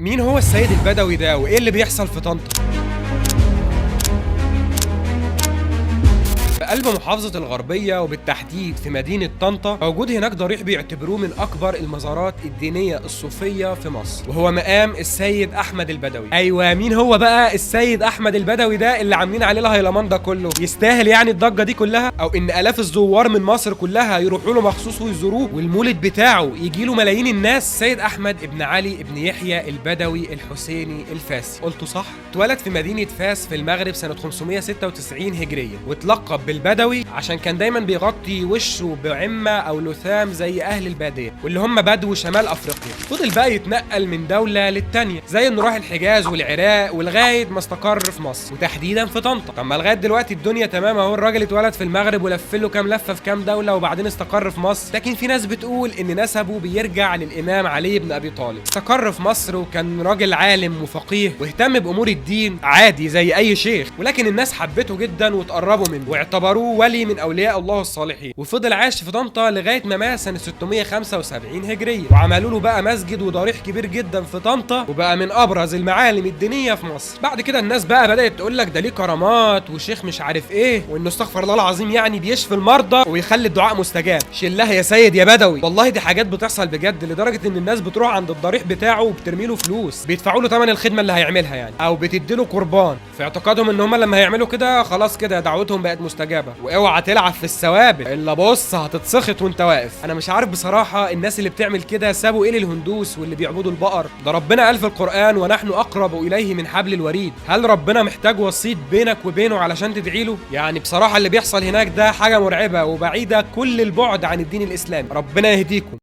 مين هو السيد البدوي ده وايه اللي بيحصل في طنطا؟ في قلب محافظة الغربية وبالتحديد في مدينة طنطا موجود هناك ضريح بيعتبروه من أكبر المزارات الدينية الصوفية في مصر، وهو مقام السيد أحمد البدوي. أيوة، مين هو بقى السيد أحمد البدوي ده اللي عاملين عليه الهيلمان ده كله؟ يستاهل يعني الضجة دي كلها؟ أو إن آلاف الزوار من مصر كلها يروحوا له مخصوص ويزوروه والمولد بتاعه يجي له ملايين الناس؟ سيد أحمد ابن علي ابن يحيى البدوي الحسيني الفاسي. قلته صح؟ اتولد في مدينة فاس في المغرب سنة 596 هجرية، واتلقب بالبدوي عشان كان دايما بيغطي وشه بعمة او لثام زي اهل البادية واللي هم بدو شمال افريقيا. فضل بقى يتنقل من دولة للتانية، زي انه راح الحجاز والعراق ولغاية ما استقر في مصر وتحديدا في طنطا. طب ما لغاية دلوقتي الدنيا تمام اهو، الراجل اتولد في المغرب ولف له كام لفة في كام دولة وبعدين استقر في مصر. لكن في ناس بتقول ان نسبه بيرجع للامام علي بن ابي طالب. استقر في مصر وكان راجل عالم وفقيه واهتم بامور الدين عادي زي اي شيخ، ولكن الناس حبته جدا وتقربوا منه واعتبروه ولي من اولياء الله الصالحين. وفضل عايش في طنطا لغايه ما مات سنه 675 هجريه، وعملوا له بقى مسجد وضريح كبير جدا في طنطا، وبقى من ابرز المعالم الدينيه في مصر. بعد كده الناس بقى بدات تقول لك ده ليه كرامات وشيخ مش عارف ايه، وانه استغفر الله العظيم يعني بيشفي المرضى ويخلي الدعاء مستجاب. شلها يا سيد يا بدوي، والله دي حاجات بتحصل بجد، لدرجه ان الناس بتروح عند الضريح بتاعه وبترمي له فلوس، بيدفعوا له ثمن الخدمه اللي هيعملها يعني، او بتدي له قربان في اعتقادهم ان هم لما هيعملوا كده خلاص كده دعوتهم بقت مستجابه. واوعى تلعب في الثوابت الا بص هتتسخط وانت واقف. انا مش عارف بصراحه الناس اللي بتعمل كده سابوا ايه للهندوس واللي بيعبدوا البقر؟ ده ربنا قال في القران ونحن اقرب اليه من حبل الوريد. هل ربنا محتاج وسيط بينك وبينه علشان تدعي له؟ يعني بصراحه اللي بيحصل هناك ده حاجه مرعبه وبعيده كل البعد عن الدين الاسلامي. ربنا يهديكم.